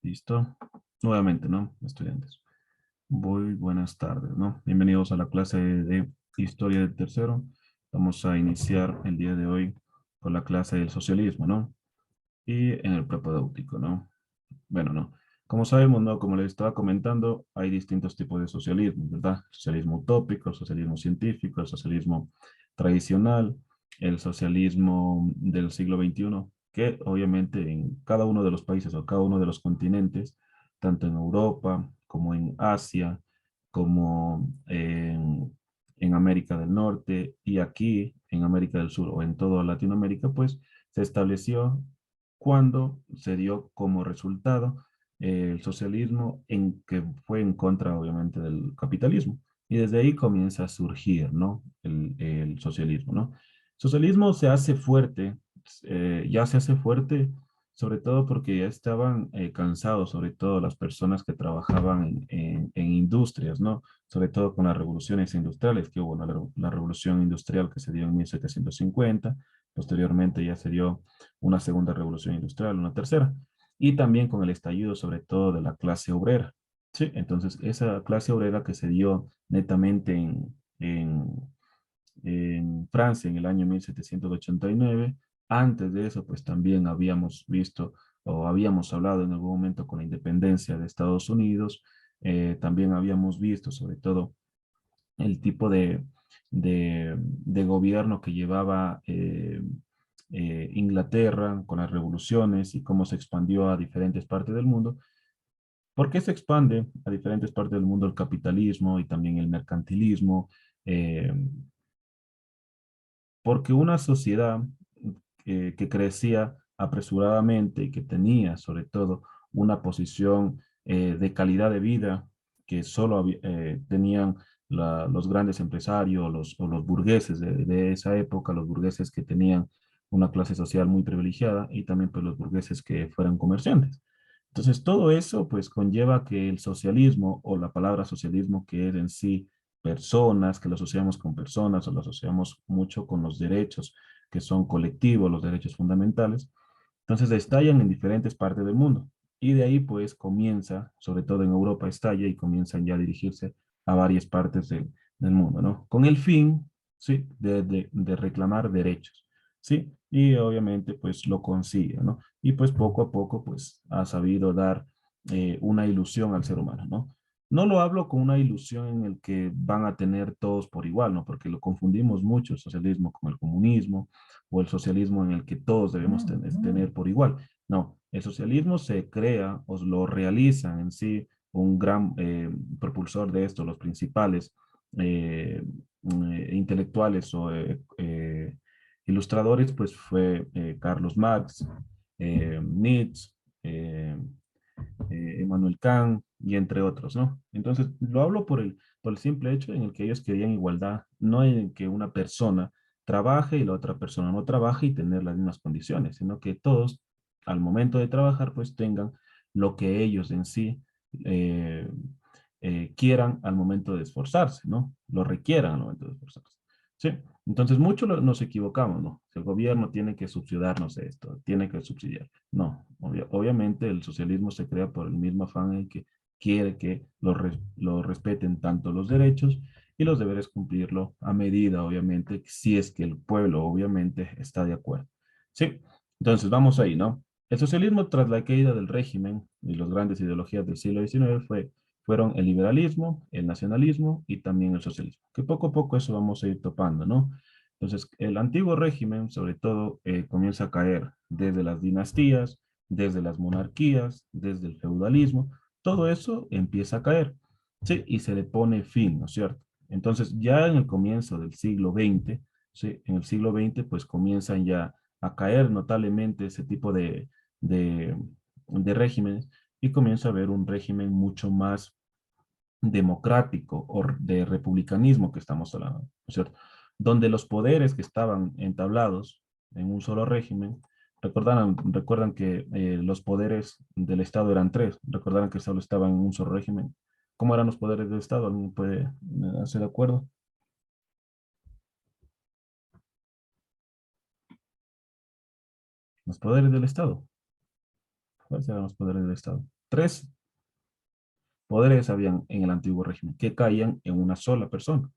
Listo. Nuevamente, ¿no? Estudiantes. Muy buenas tardes, ¿no? Bienvenidos a la clase de Historia del Tercero. Vamos a iniciar el día de hoy con la clase del socialismo, ¿no? Y en el propedéutico, ¿no? Bueno, ¿no? Como sabemos, ¿no? Como les estaba comentando, hay distintos tipos de socialismo, ¿verdad? Socialismo utópico, el socialismo científico, el socialismo tradicional, el socialismo del siglo XXI, que obviamente en cada uno de los países o cada uno de los continentes, tanto en Europa como en Asia, como en América del Norte y aquí en América del Sur o en toda Latinoamérica, pues se estableció cuando se dio como resultado el socialismo en que fue en contra, obviamente, del capitalismo. Y desde ahí comienza a surgir, ¿no? El socialismo, ¿no? El socialismo se hace fuerte, ya se hace fuerte, sobre todo porque ya estaban cansados, sobre todo las personas que trabajaban en industrias, ¿no? Sobre todo con las revoluciones industriales que hubo, ¿no? La revolución industrial que se dio en 1750, posteriormente ya se dio una segunda revolución industrial, una tercera, y también con el estallido sobre todo de la clase obrera. Sí, entonces esa clase obrera que se dio netamente en Francia en el año 1789, antes de eso pues también habíamos visto o habíamos hablado en algún momento con la independencia de Estados Unidos, también habíamos visto sobre todo el tipo de gobierno que llevaba Inglaterra con las revoluciones y cómo se expandió a diferentes partes del mundo. ¿Por qué se expande a diferentes partes del mundo el capitalismo y también el mercantilismo? Eh, Porque una sociedad que crecía apresuradamente y que tenía sobre todo una posición de calidad de vida que solo tenían los grandes empresarios o los burgueses de esa época, los burgueses que tenían una clase social muy privilegiada y también pues los burgueses que fueran comerciantes. Entonces todo eso pues conlleva que el socialismo o la palabra socialismo que es en sí personas, que lo asociamos con personas o lo asociamos mucho con los derechos que son colectivos, los derechos fundamentales. Entonces estallan en diferentes partes del mundo y de ahí pues comienza, sobre todo en Europa estalla y comienzan ya a dirigirse a varias partes del mundo, ¿no? Con el fin, sí, de reclamar derechos, ¿sí? Y obviamente pues lo consigue, ¿no? Y pues poco a poco pues ha sabido dar una ilusión al ser humano, ¿no? No lo hablo con una ilusión en el que van a tener todos por igual, ¿no? Porque lo confundimos mucho el socialismo con el comunismo o el socialismo en el que todos debemos tener por igual. No, el socialismo se crea o lo realizan en sí un gran propulsor de esto, los principales eh, intelectuales o ilustradores, pues fue Carlos Marx, Nietzsche, eh, Immanuel Kant y entre otros, ¿no? Entonces, lo hablo por el simple hecho en el que ellos querían igualdad, no en que una persona trabaje y la otra persona no trabaje y tener las mismas condiciones, sino que todos al momento de trabajar pues tengan lo que ellos en sí eh, quieran al momento de esforzarse, ¿no? Lo requieran al momento de esforzarse. Sí, entonces mucho nos equivocamos, ¿no? El gobierno tiene que subsidiarnos esto, tiene que subsidiar. No, obviamente el socialismo se crea por el mismo afán en que quiere que lo respeten tanto los derechos y los deberes cumplirlo a medida, obviamente, si es que el pueblo, obviamente, está de acuerdo. Sí, entonces vamos ahí, ¿no? El socialismo tras la caída del régimen y las grandes ideologías del siglo XIX fueron el liberalismo, el nacionalismo y también el socialismo, que poco a poco eso vamos a ir topando, ¿no? Entonces, el antiguo régimen, sobre todo, comienza a caer desde las dinastías, desde las monarquías, desde el feudalismo, todo eso empieza a caer, ¿sí? Y se le pone fin, ¿no es cierto? Entonces, ya en el comienzo del siglo XX, ¿sí? En el siglo XX, pues comienzan ya a caer notablemente ese tipo de, de regímenes y comienza a haber un régimen mucho más democrático o de republicanismo que estamos hablando, ¿no es cierto? Donde los poderes que estaban entablados en un solo régimen, recuerdan que los poderes del Estado eran tres, recordarán que solo estaban en un solo régimen. ¿Cómo eran los poderes del Estado? ¿Alguien puede hacer de acuerdo? Los poderes del Estado. ¿Cuáles eran los poderes del Estado? Tres poderes habían en el antiguo régimen que caían en una sola persona.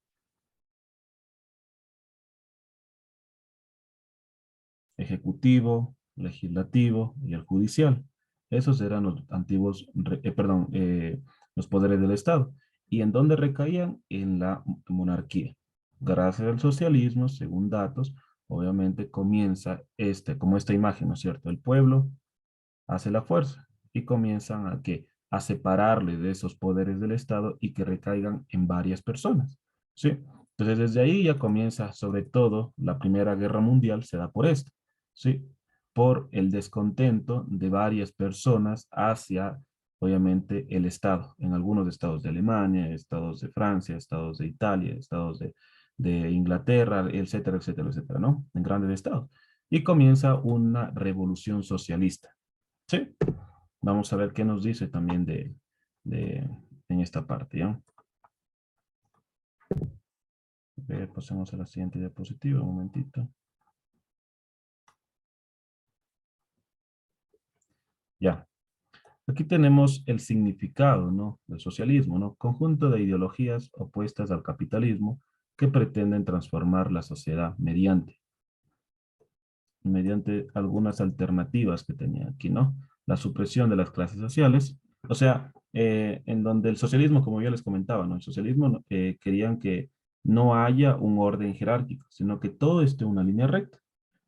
Ejecutivo, legislativo y el judicial. Esos eran los antiguos, los poderes del Estado. ¿Y en dónde recaían? En la monarquía. Gracias al socialismo, según datos, obviamente comienza como esta imagen, ¿no es cierto? El pueblo hace la fuerza y comienzan a que a separarle de esos poderes del Estado y que recaigan en varias personas, ¿sí? Entonces desde ahí ya comienza, sobre todo, la Primera Guerra Mundial se da por esto, ¿sí? Por el descontento de varias personas hacia, obviamente, el Estado. En algunos estados de Alemania, estados de Francia, estados de Italia, estados de Inglaterra, etcétera, etcétera, etcétera, ¿no? En grandes estados. Y comienza una revolución socialista. Sí, vamos a ver qué nos dice también de en esta parte, ¿ya? Pasemos a la siguiente diapositiva, un momentito. Ya, aquí tenemos el significado, ¿no? Del socialismo, ¿no? Conjunto de ideologías opuestas al capitalismo que pretenden transformar la sociedad mediante algunas alternativas que tenía aquí, ¿no? La supresión de las clases sociales, o sea, en donde el socialismo, como yo les comentaba, ¿no? El socialismo querían que no haya un orden jerárquico, sino que todo esté en una línea recta.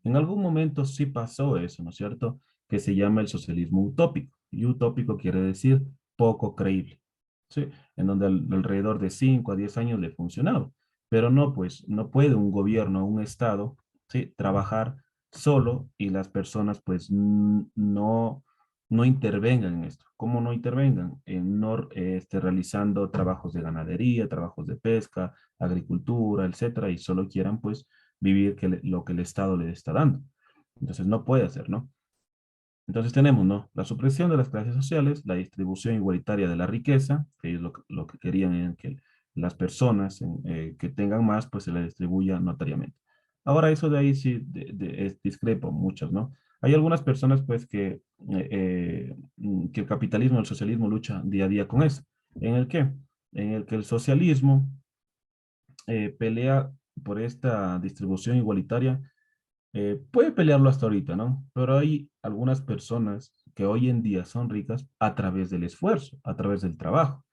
En algún momento sí pasó eso, ¿no es cierto? Que se llama el socialismo utópico. Y utópico quiere decir poco creíble, ¿sí? En donde alrededor de 5 a 10 años le funcionaba. Pero no, pues, no puede un gobierno, un Estado, ¿sí? Trabajar solo y las personas pues no intervengan en esto. ¿Cómo no intervengan? No realizando trabajos de ganadería, trabajos de pesca, agricultura, etcétera, y solo quieran pues vivir lo que el Estado les está dando. Entonces no puede hacer, ¿no? Entonces tenemos, ¿no? La supresión de las clases sociales, la distribución igualitaria de la riqueza, que es lo que querían en que las personas que tengan más, pues se les distribuya notariamente. Ahora eso de ahí sí discrepo muchas, ¿no? Hay algunas personas, pues, que el capitalismo, el socialismo lucha día a día con eso. ¿En el qué? En el que el socialismo pelea por esta distribución igualitaria, puede pelearlo hasta ahorita, ¿no? Pero hay algunas personas que hoy en día son ricas a través del esfuerzo, a través del trabajo,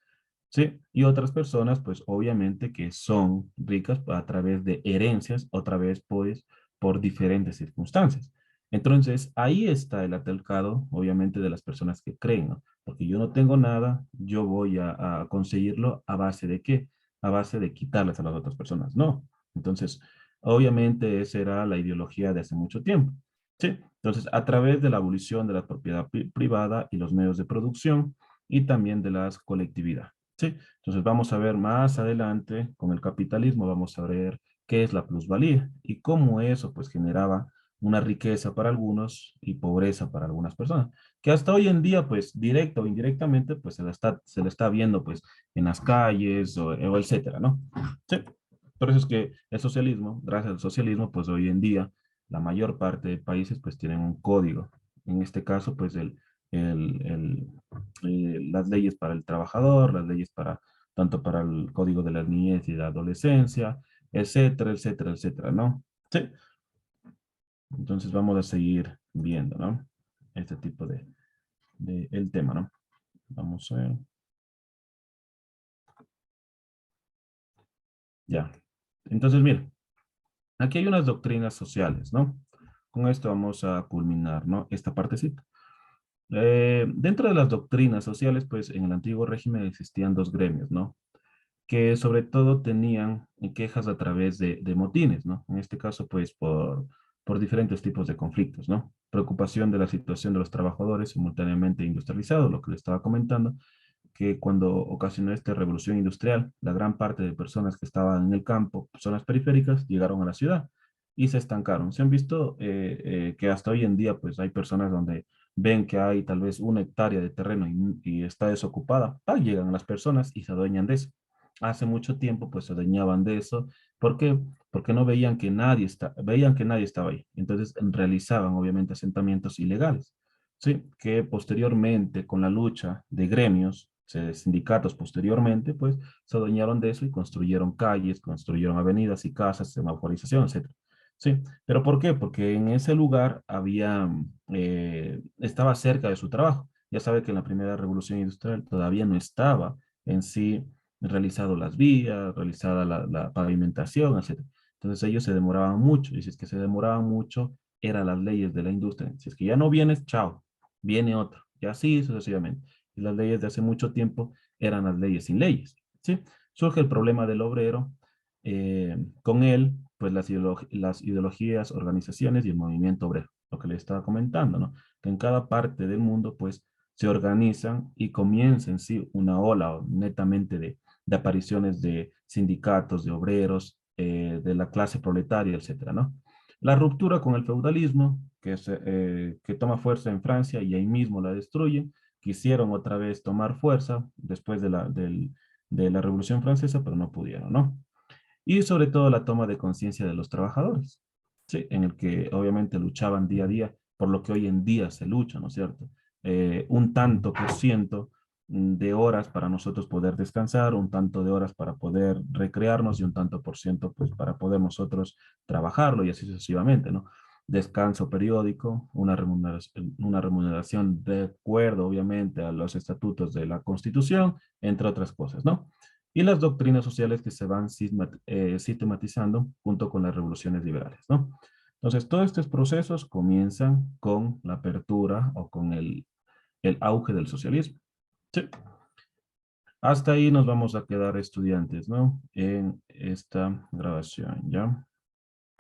¿sí? Y otras personas, pues obviamente que son ricas a través de herencias, otra vez, pues, por diferentes circunstancias. Entonces, ahí está el atalcado, obviamente, de las personas que creen, ¿no? Porque yo no tengo nada, yo voy a conseguirlo a base de ¿qué? A base de quitarles a las otras personas. No. Entonces, obviamente, esa era la ideología de hace mucho tiempo. ¿Sí? Entonces, a través de la abolición de la propiedad privada y los medios de producción y también de las colectividades. ¿Sí? Entonces vamos a ver más adelante con el capitalismo, vamos a ver qué es la plusvalía y cómo eso pues generaba una riqueza para algunos y pobreza para algunas personas, que hasta hoy en día pues directo o indirectamente pues se le está viendo pues en las calles o etcétera, ¿no? Sí, por eso es que el socialismo, gracias al socialismo pues hoy en día la mayor parte de países pues tienen un código, en este caso pues el, las leyes para el trabajador, las leyes para, tanto para el código de la niñez y la adolescencia, etcétera, etcétera, etcétera, ¿no? Sí. Entonces vamos a seguir viendo, ¿no? Este tipo de el tema, ¿no? Vamos a ver. Ya. Entonces, mira, aquí hay unas doctrinas sociales, ¿no? Con esto vamos a culminar, ¿no? Esta partecita. Dentro de las doctrinas sociales, pues en el antiguo régimen existían dos gremios, ¿no? Que sobre todo tenían quejas a través de motines, ¿no? En este caso, pues por diferentes tipos de conflictos, ¿no? Preocupación de la situación de los trabajadores simultáneamente industrializados, lo que le estaba comentando, que cuando ocasionó esta revolución industrial, la gran parte de personas que estaban en el campo, zonas periféricas, llegaron a la ciudad y se estancaron. Se han visto que hasta hoy en día, pues hay personas donde ven que hay tal vez 1 hectárea de terreno y está desocupada, llegan las personas y se adueñan de eso. Hace mucho tiempo, pues se adueñaban de eso. ¿Por qué? Porque no veían que nadie veían que nadie estaba ahí. Entonces realizaban, obviamente, asentamientos ilegales. ¿sí? Que posteriormente, con la lucha de gremios, de sindicatos posteriormente, pues se adueñaron de eso y construyeron calles, construyeron avenidas y casas, semaforización, etcétera. Sí, pero ¿por qué? Porque en ese lugar había, estaba cerca de su trabajo. Ya sabe que en la primera revolución industrial todavía no estaba en sí realizado las vías, realizada la pavimentación, etcétera. Entonces ellos se demoraban mucho, y si es que se demoraban mucho, eran las leyes de la industria. Si es que ya no vienes, chao, viene otro, y así sucesivamente. Y las leyes de hace mucho tiempo eran las leyes sin leyes, ¿sí? Surge el problema del obrero, con él, pues las ideologías, organizaciones y el movimiento obrero, lo que le estaba comentando, ¿no? Que en cada parte del mundo, pues, se organizan y comienza en sí una ola netamente de apariciones de sindicatos, de obreros, de la clase proletaria, etcétera, ¿no? La ruptura con el feudalismo, que toma fuerza en Francia y ahí mismo la destruye, quisieron otra vez tomar fuerza después de la Revolución Francesa, pero no pudieron, ¿no? Y sobre todo la toma de conciencia de los trabajadores, ¿sí? En el que obviamente luchaban día a día por lo que hoy en día se lucha, ¿no es cierto? Un tanto por ciento de horas para nosotros poder descansar, un tanto de horas para poder recrearnos y un tanto por ciento pues para poder nosotros trabajarlo y así sucesivamente, ¿no? Descanso periódico, una remuneración de acuerdo obviamente a los estatutos de la Constitución, entre otras cosas, ¿no? Y las doctrinas sociales que se van sistematizando junto con las revoluciones liberales, ¿no? Entonces, todos estos procesos comienzan con la apertura o con el auge del socialismo. Sí. Hasta ahí nos vamos a quedar estudiantes, ¿no? En esta grabación, ¿ya?